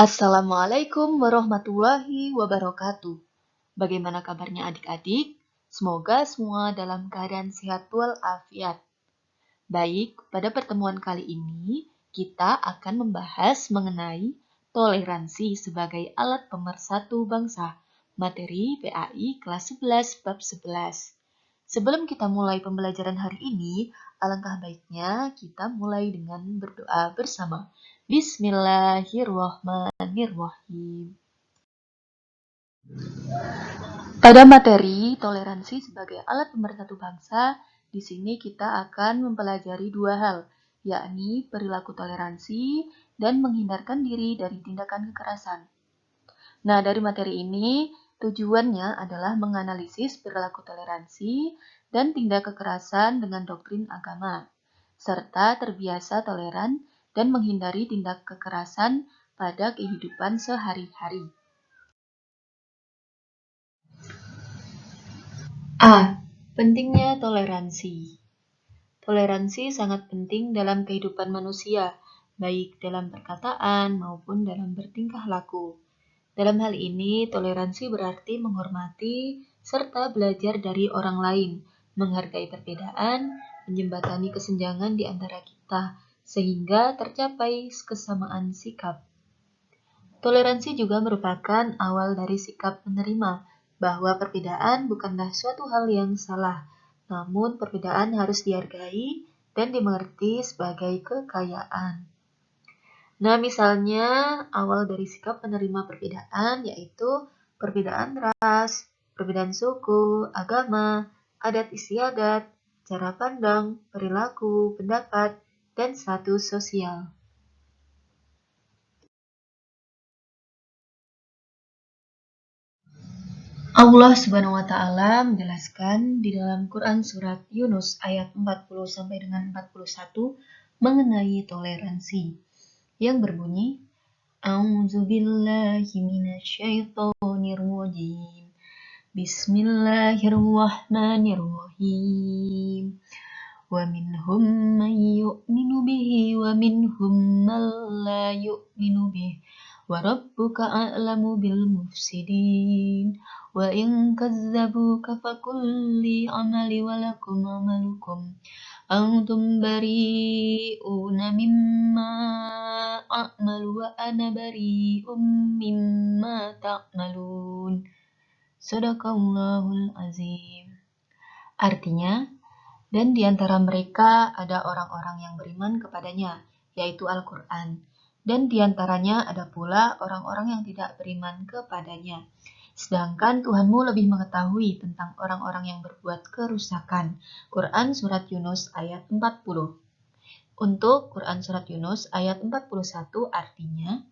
Assalamualaikum warahmatullahi wabarakatuh. Bagaimana kabarnya adik-adik? Semoga semua dalam keadaan sehat walafiat. Baik, pada pertemuan kali ini kita akan membahas mengenai toleransi sebagai alat pemersatu bangsa. Materi PAI kelas 11 bab 11. Sebelum kita mulai pembelajaran hari ini, alangkah baiknya kita mulai dengan berdoa bersama. Bismillahirrahmanirrahim. Pada materi toleransi sebagai alat pemersatu bangsa, di sini kita akan mempelajari dua hal, yakni perilaku toleransi dan menghindarkan diri dari tindakan kekerasan. Nah, dari materi ini tujuannya adalah menganalisis perilaku toleransi dan tindak kekerasan dengan doktrin agama, serta terbiasa toleran dan menghindari tindak kekerasan pada kehidupan sehari-hari. A. Pentingnya toleransi. Toleransi sangat penting dalam kehidupan manusia, baik dalam perkataan maupun dalam bertingkah laku. Dalam hal ini, toleransi berarti menghormati serta belajar dari orang lain, menghargai perbedaan, menjembatani kesenjangan di antara kita, sehingga tercapai kesamaan sikap. Toleransi juga merupakan awal dari sikap menerima, bahwa perbedaan bukanlah suatu hal yang salah, namun perbedaan harus dihargai dan dimengerti sebagai kekayaan. Nah, misalnya awal dari sikap menerima perbedaan yaitu perbedaan ras, perbedaan suku, agama, adat istiadat, cara pandang, perilaku, pendapat, dan status sosial. Allah Subhanahu wa taala menjelaskan di dalam Quran surat Yunus ayat 40 sampai dengan 41 mengenai toleransi yang berbunyi A'udzubillahi minasyaitonirrajim. Bismillahirrahmanirrahim. Wa minhum man yu'minu bihi wa minhum man la yu'minu bihi. Wa rabbuka a'lamu bil mufsidin. Wa in kazzabuka fakulli amali walakum amalukum. Antum bari'una mimma a'malu wa ana bari'um mimma ta'malun. Sadaqallahul azim. Artinya, dan di antara mereka ada orang-orang yang beriman kepadanya, yaitu Al-Quran. Dan di antaranya ada pula orang-orang yang tidak beriman kepadanya. Sedangkan Tuhanmu lebih mengetahui tentang orang-orang yang berbuat kerusakan. Quran Surat Yunus ayat 40. Untuk Quran Surat Yunus ayat 41 artinya,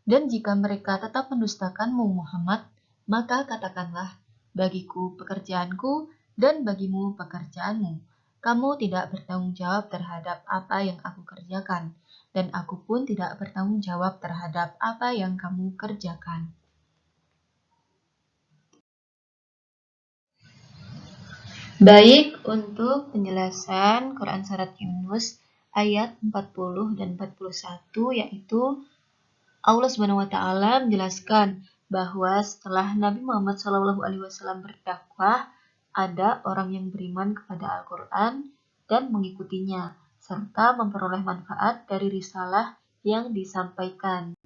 dan jika mereka tetap mendustakanmu Muhammad, maka katakanlah, bagiku pekerjaanku dan bagimu pekerjaanmu. Kamu tidak bertanggung jawab terhadap apa yang aku kerjakan, dan aku pun tidak bertanggung jawab terhadap apa yang kamu kerjakan. Baik, untuk penjelasan Quran Surat Yunus ayat 40 dan 41 yaitu Allah Subhanahu wa taala menjelaskan bahwa setelah Nabi Muhammad SAW berdakwah, ada orang yang beriman kepada Al-Quran dan mengikutinya, serta memperoleh manfaat dari risalah yang disampaikan.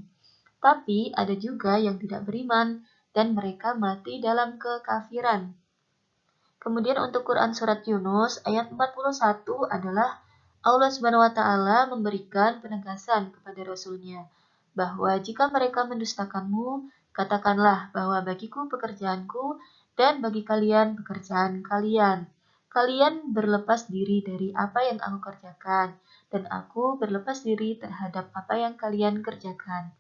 Tapi ada juga yang tidak beriman dan mereka mati dalam kekafiran. Kemudian untuk Quran Surat Yunus ayat 41 adalah Allah Subhanahu wa taala memberikan penegasan kepada Rasul-Nya bahwa jika mereka mendustakanmu, katakanlah bahwa bagiku pekerjaanku dan bagi kalian pekerjaan kalian. Kalian berlepas diri dari apa yang aku kerjakan, dan aku berlepas diri terhadap apa yang kalian kerjakan.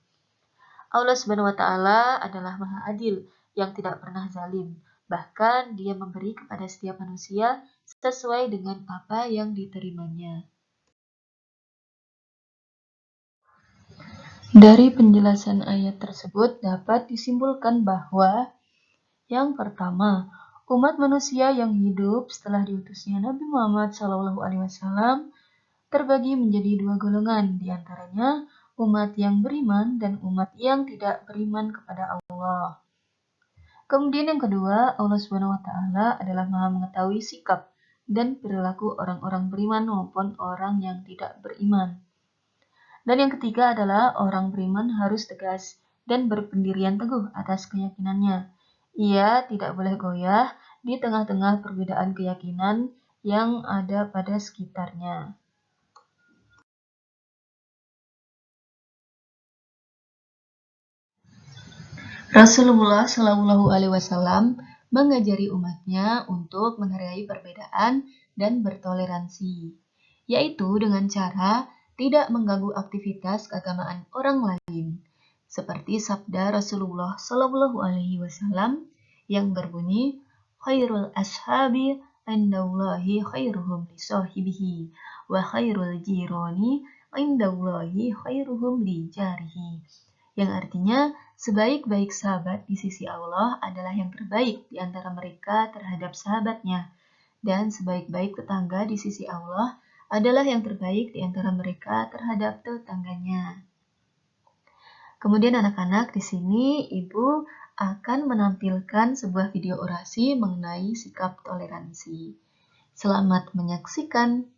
Allah Subhanahu wa taala adalah Maha Adil yang tidak pernah zalim. Bahkan Dia memberi kepada setiap manusia sesuai dengan apa yang diterimanya. Dari penjelasan ayat tersebut dapat disimpulkan bahwa yang pertama, umat manusia yang hidup setelah diutusnya Nabi Muhammad SAW terbagi menjadi dua golongan, di antaranya umat yang beriman dan umat yang tidak beriman kepada Allah. Kemudian yang kedua, Allah SWT adalah Maha mengetahui sikap dan perilaku orang-orang beriman maupun orang yang tidak beriman. Dan yang ketiga adalah orang beriman harus tegas dan berpendirian teguh atas keyakinannya. Ia tidak boleh goyah di tengah-tengah perbedaan keyakinan yang ada pada sekitarnya. Rasulullah Shallallahu Alaihi Wasallam mengajari umatnya untuk menghargai perbedaan dan bertoleransi, yaitu dengan cara tidak mengganggu aktivitas keagamaan orang lain, seperti sabda Rasulullah Shallallahu Alaihi Wasallam yang berbunyi, "Khairul ashabi indallahi khairuhum li sahibihi, wa khairul jirani indallahi khairuhum li jarihi." Yang artinya, sebaik-baik sahabat di sisi Allah adalah yang terbaik di antara mereka terhadap sahabatnya, dan sebaik-baik tetangga di sisi Allah adalah yang terbaik di antara mereka terhadap tetangganya. Kemudian anak-anak, di sini Ibu akan menampilkan sebuah video orasi mengenai sikap toleransi. Selamat menyaksikan.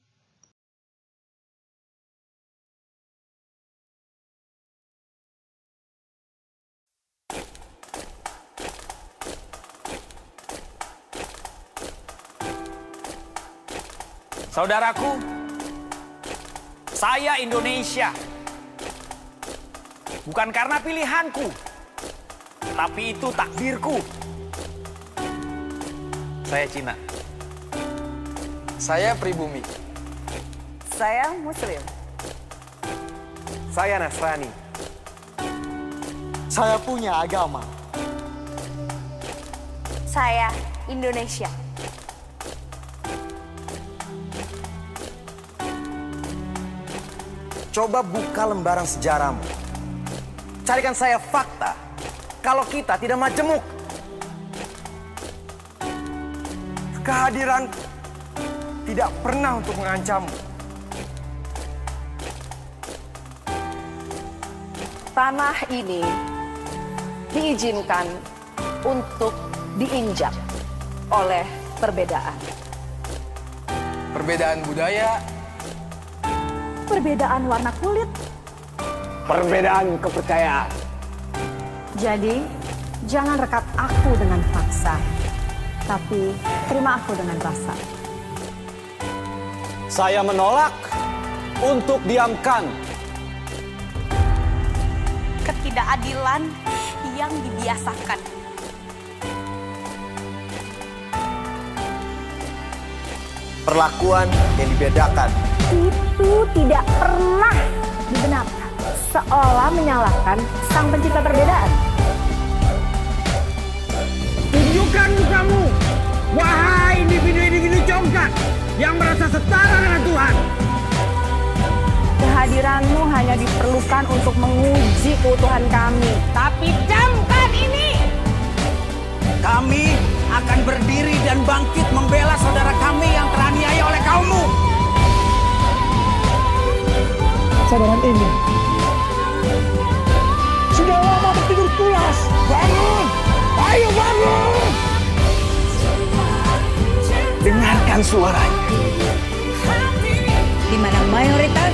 Saudaraku, saya Indonesia. Bukan karena pilihanku, tapi itu takdirku. Saya Cina. Saya pribumi. Saya Muslim. Saya Nasrani. Saya punya agama. Saya Indonesia. Coba buka lembaran sejarahmu. Carikan saya fakta kalau kita tidak majemuk. Kehadiran tidak pernah untuk mengancammu. Tanah ini diizinkan untuk diinjak oleh perbedaan. Perbedaan budaya, Perbedaan warna kulit. perbedaan kepercayaan. Jadi, jangan rekat aku dengan paksa, tapi terima aku dengan rasa. Saya menolak untuk diamkan. Ketidakadilan yang dibiasakan. Perlakuan yang dibedakan. Itu tidak pernah dibenarkan, seolah menyalahkan sang pencipta perbedaan. Tunjukkan mukamu, wahai individu-individu congkak yang merasa setara dengan Tuhan. Kehadiranmu hanya diperlukan untuk menguji keutuhan kami. Tapi camkan ini. Kami akan berdiri dan bangkit membela saudara kami yang teraniaya oleh kaummu. Saudara ini sudah lama tertidur pulas. Bangun! Ayo bangun! Dengarkan suaranya. Di mana mayoritas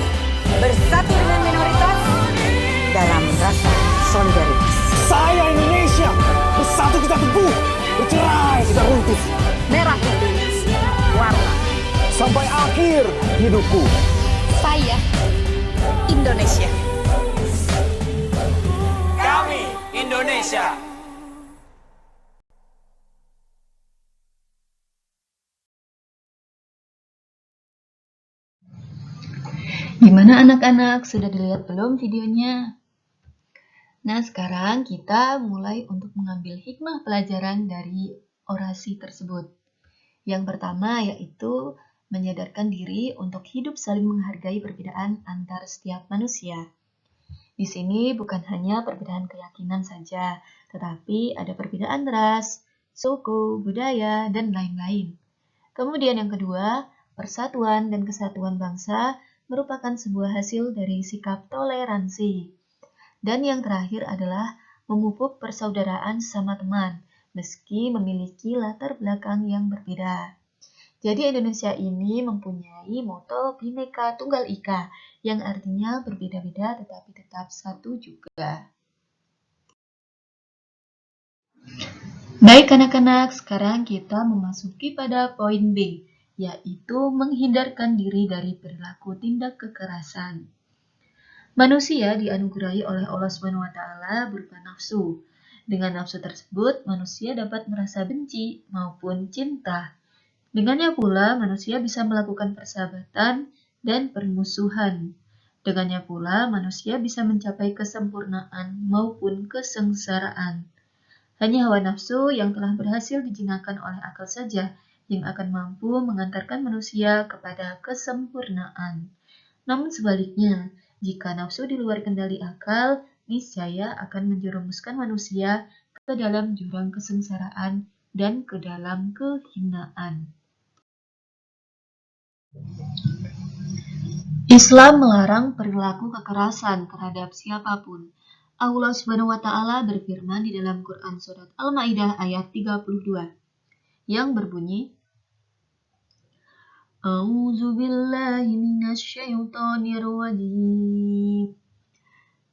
bersatu dengan minoritas dalam rasa solidaritas. Saya Indonesia, bersatu kita teguh, bercerai kita runtuh. Merah putih, warna. Sampai akhir hidupku. Saya Indonesia. Kami Indonesia. Gimana anak-anak? Sudah dilihat belum videonya? Nah, sekarang kita mulai untuk mengambil hikmah pelajaran dari orasi tersebut. Yang pertama yaitu menyadarkan diri untuk hidup saling menghargai perbedaan antar setiap manusia. Di sini bukan hanya perbedaan keyakinan saja, tetapi ada perbedaan ras, suku, budaya, dan lain-lain. Kemudian yang kedua, persatuan dan kesatuan bangsa merupakan sebuah hasil dari sikap toleransi. Dan yang terakhir adalah memupuk persaudaraan sama teman, meski memiliki latar belakang yang berbeda. Jadi Indonesia ini mempunyai moto Bhinneka Tunggal Ika, yang artinya berbeda-beda tetapi tetap satu juga. Baik anak-anak, sekarang kita memasuki pada poin B, yaitu menghindarkan diri dari perilaku tindak kekerasan. Manusia dianugerahi oleh Allah SWT berupa nafsu. Dengan nafsu tersebut, manusia dapat merasa benci maupun cinta. Dengannya pula, manusia bisa melakukan persahabatan dan permusuhan. Dengannya pula, manusia bisa mencapai kesempurnaan maupun kesengsaraan. Hanya hawa nafsu yang telah berhasil dijinakan oleh akal saja yang akan mampu mengantarkan manusia kepada kesempurnaan. Namun sebaliknya, jika nafsu di luar kendali akal, niscaya akan menjerumuskan manusia ke dalam jurang kesengsaraan dan ke dalam kehinaan. Islam melarang perilaku kekerasan terhadap siapapun. Allah SWT berfirman di dalam Quran Surat Al-Ma'idah ayat 32 yang berbunyi, A'udzu billahi minasyaitonir rajim.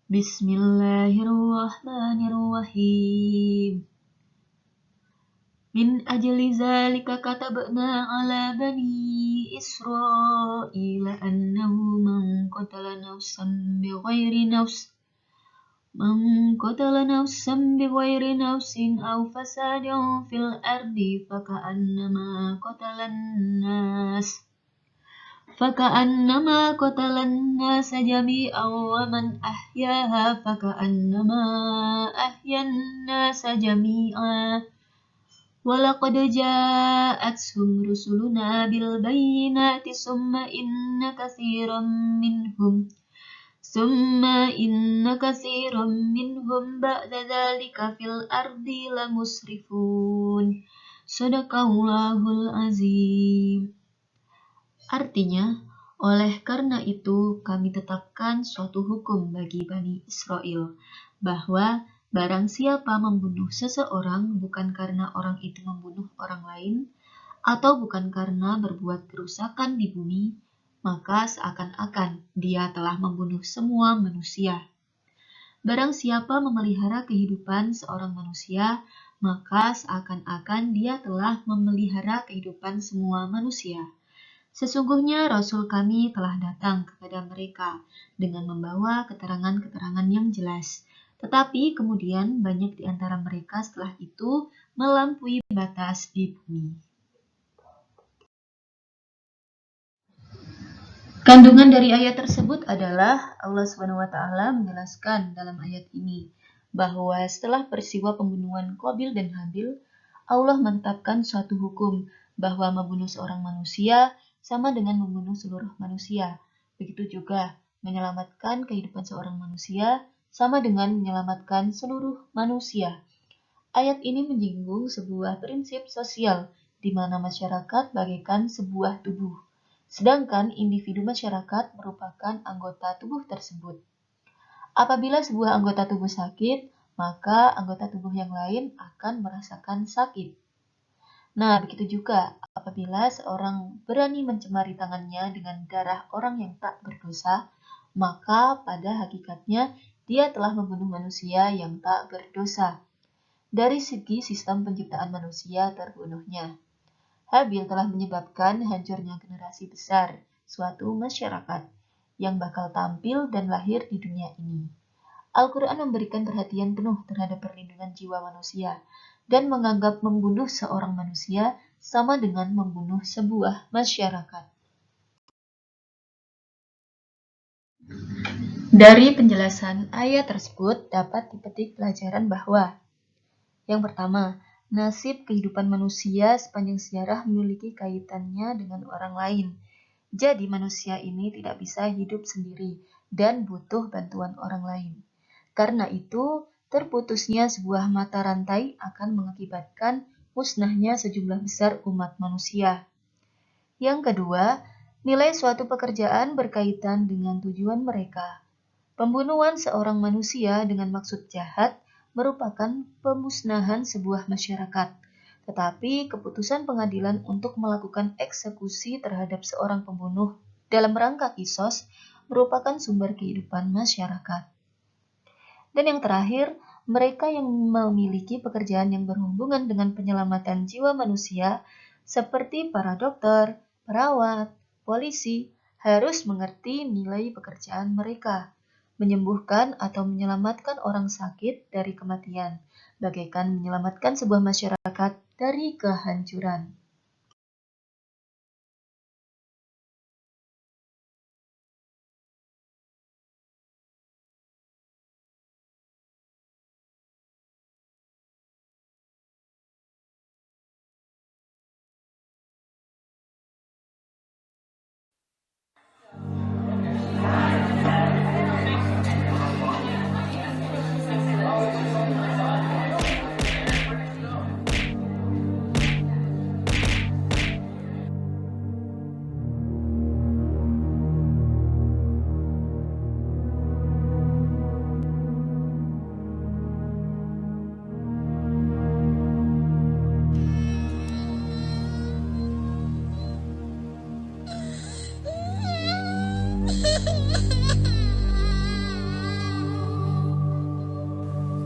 Bismillahirrahmanirrahim. Min ajli zalika katabna ala bani Israila annahu man qatala nafsan bighairi nafs من قتل نفسا بغير نفس أو فساد في الأرض فكأنما قتل الناس جميعا ومن أحياها فكأنما أحيا الناس جميعا ولقد جاءتهم رسلنا بالبينات ثم إن كثيرا منهم بعد ذلك في الأرض لمسرفون. Sadaqallahul azim. Artinya, oleh karena itu kami tetapkan suatu hukum bagi Bani Israel, bahwa barang siapa membunuh seseorang bukan karena orang itu membunuh orang lain, atau bukan karena berbuat kerusakan di bumi, maka seakan-akan dia telah membunuh semua manusia. Barang siapa memelihara kehidupan seorang manusia, maka seakan-akan dia telah memelihara kehidupan semua manusia. Sesungguhnya Rasul kami telah datang kepada mereka dengan membawa keterangan-keterangan yang jelas. Tetapi kemudian banyak di antara mereka setelah itu melampaui batas di bumi. Kandungan dari ayat tersebut adalah Allah SWT menjelaskan dalam ayat ini bahwa setelah peristiwa pembunuhan Qabil dan Habil, Allah menetapkan suatu hukum bahwa membunuh seorang manusia sama dengan membunuh seluruh manusia. Begitu juga menyelamatkan kehidupan seorang manusia sama dengan menyelamatkan seluruh manusia. Ayat ini menyinggung sebuah prinsip sosial di mana masyarakat bagaikan sebuah tubuh. Sedangkan individu masyarakat merupakan anggota tubuh tersebut. Apabila sebuah anggota tubuh sakit, maka anggota tubuh yang lain akan merasakan sakit. Nah, begitu juga apabila seorang berani mencemari tangannya dengan darah orang yang tak berdosa, maka pada hakikatnya dia telah membunuh manusia yang tak berdosa. Dari segi sistem penciptaan manusia terbunuhnya, Habil telah menyebabkan hancurnya generasi besar suatu masyarakat yang bakal tampil dan lahir di dunia ini. Al-Quran memberikan perhatian penuh terhadap perlindungan jiwa manusia dan menganggap membunuh seorang manusia sama dengan membunuh sebuah masyarakat. Dari penjelasan ayat tersebut dapat dipetik pelajaran bahwa yang pertama, nasib kehidupan manusia sepanjang sejarah memiliki kaitannya dengan orang lain. Jadi manusia ini tidak bisa hidup sendiri dan butuh bantuan orang lain. Karena itu, terputusnya sebuah mata rantai akan mengakibatkan musnahnya sejumlah besar umat manusia. Yang kedua, Nilai suatu pekerjaan berkaitan dengan tujuan mereka. Pembunuhan seorang manusia dengan maksud jahat merupakan pemusnahan sebuah masyarakat. Tetapi keputusan pengadilan untuk melakukan eksekusi terhadap seorang pembunuh dalam rangka kisos merupakan sumber kehidupan masyarakat. Dan yang terakhir, mereka yang memiliki pekerjaan yang berhubungan dengan penyelamatan jiwa manusia, seperti para dokter, perawat, polisi, harus mengerti nilai pekerjaan mereka, menyembuhkan atau menyelamatkan orang sakit dari kematian, bagaikan menyelamatkan sebuah masyarakat dari kehancuran.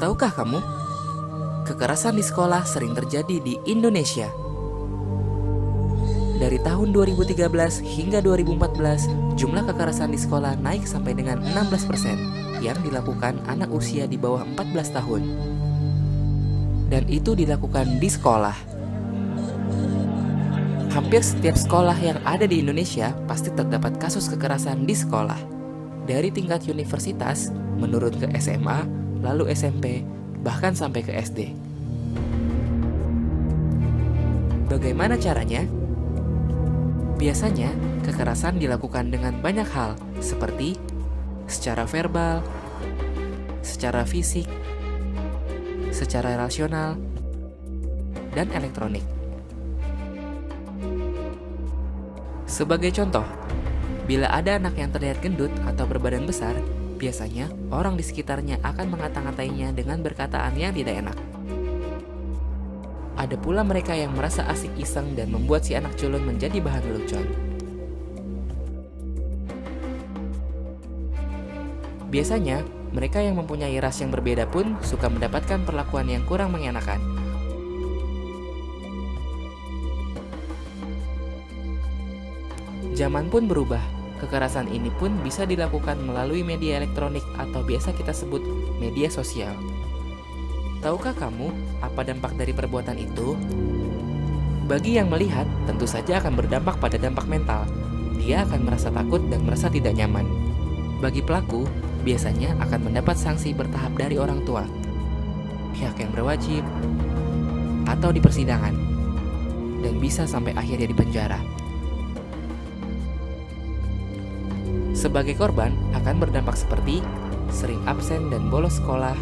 Tahukah kamu, kekerasan di sekolah sering terjadi di Indonesia. Dari tahun 2013 hingga 2014, jumlah kekerasan di sekolah naik sampai dengan 16% yang dilakukan anak usia di bawah 14 tahun. Dan itu dilakukan di sekolah. Hampir setiap sekolah yang ada di Indonesia pasti terdapat kasus kekerasan di sekolah. Dari tingkat universitas, menurun ke SMA, lalu SMP, bahkan sampai ke SD. Bagaimana caranya? Biasanya, kekerasan dilakukan dengan banyak hal, seperti secara verbal, secara fisik, secara rasional, dan elektronik. Sebagai contoh, bila ada anak yang terlihat gendut atau berbadan besar, biasanya orang di sekitarnya akan mengata-ngatainya dengan berkataan yang tidak enak. Ada pula mereka yang merasa asik iseng dan membuat si anak culun menjadi bahan lelucon. Biasanya, mereka yang mempunyai ras yang berbeda pun suka mendapatkan perlakuan yang kurang mengenakan. Zaman pun berubah. Kekerasan ini pun bisa dilakukan melalui media elektronik atau biasa kita sebut media sosial. Tahukah kamu apa dampak dari perbuatan itu? Bagi yang melihat, tentu saja akan berdampak pada dampak mental. Dia akan merasa takut dan merasa tidak nyaman. Bagi pelaku, biasanya akan mendapat sanksi bertahap dari orang tua, pihak yang berwajib, atau di persidangan, dan bisa sampai akhirnya di penjara. Sebagai korban akan berdampak seperti sering absen dan bolos sekolah,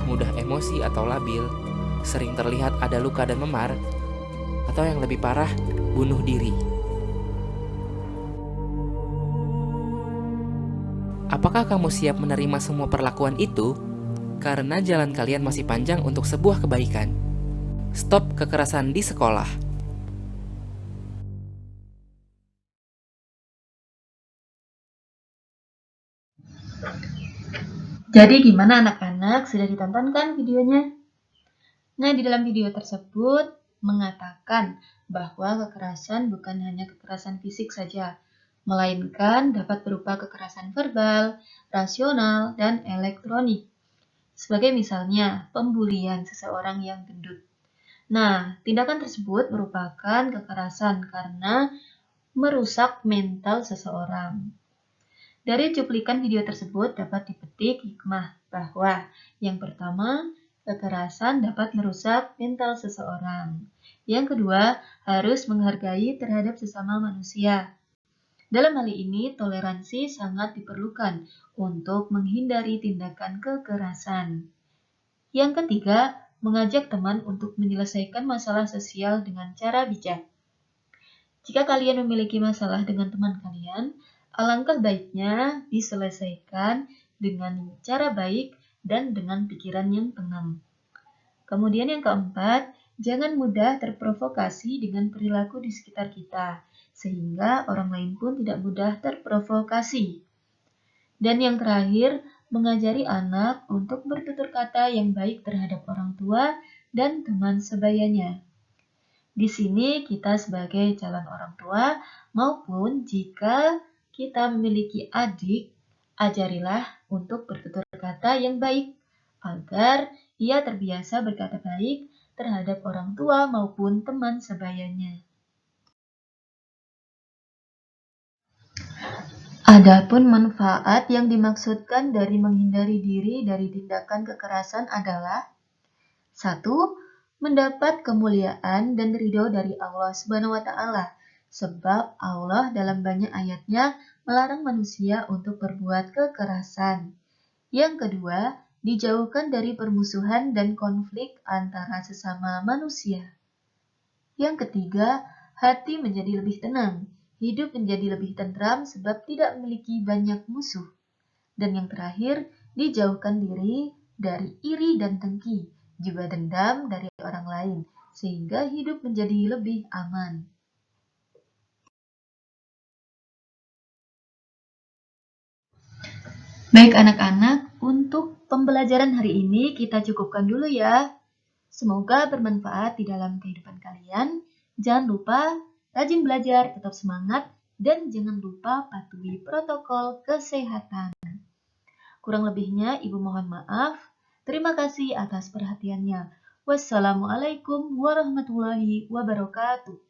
mudah emosi atau labil, sering terlihat ada luka dan memar, atau yang lebih parah, bunuh diri. Apakah kamu siap menerima semua perlakuan itu? Karena jalan kalian masih panjang untuk sebuah kebaikan. Stop kekerasan di sekolah. Jadi gimana anak-anak? Sudah ditonton kan videonya? Nah, di dalam video tersebut mengatakan bahwa kekerasan bukan hanya kekerasan fisik saja, melainkan dapat berupa kekerasan verbal, rasional, dan elektronik. Sebagai misalnya, pembulian seseorang yang gendut. Nah, tindakan tersebut merupakan kekerasan karena merusak mental seseorang. Dari cuplikan video tersebut dapat dipetik hikmah bahwa yang pertama, kekerasan dapat merusak mental seseorang. Yang kedua, harus menghargai terhadap sesama manusia. Dalam hal ini, toleransi sangat diperlukan untuk menghindari tindakan kekerasan. Yang ketiga, mengajak teman untuk menyelesaikan masalah sosial dengan cara bijak. Jika kalian memiliki masalah dengan teman kalian, alangkah baiknya diselesaikan dengan cara baik dan dengan pikiran yang tenang. Kemudian yang keempat, jangan mudah terprovokasi dengan perilaku di sekitar kita, sehingga orang lain pun tidak mudah terprovokasi. Dan yang terakhir, mengajari anak untuk bertutur kata yang baik terhadap orang tua dan teman sebayanya. Di sini kita sebagai calon orang tua maupun jika kita memiliki adik, ajarilah untuk bertutur kata yang baik agar ia terbiasa berkata baik terhadap orang tua maupun teman sebayanya. Adapun manfaat yang dimaksudkan dari menghindari diri dari tindakan kekerasan adalah 1. Mendapat kemuliaan dan ridho dari Allah Subhanahu wa Ta'ala, sebab Allah dalam banyak ayatnya melarang manusia untuk berbuat kekerasan. Yang kedua, dijauhkan dari permusuhan dan konflik antara sesama manusia. Yang ketiga, hati menjadi lebih tenang, hidup menjadi lebih tentram sebab tidak memiliki banyak musuh. Dan yang terakhir, dijauhkan diri dari iri dan dengki, juga dendam dari orang lain, sehingga hidup menjadi lebih aman. Baik anak-anak, untuk pembelajaran hari ini kita cukupkan dulu ya. Semoga bermanfaat di dalam kehidupan kalian. Jangan lupa rajin belajar, tetap semangat, dan jangan lupa patuhi protokol kesehatan. Kurang lebihnya Ibu mohon maaf. Terima kasih atas perhatiannya. Wassalamualaikum warahmatullahi wabarakatuh.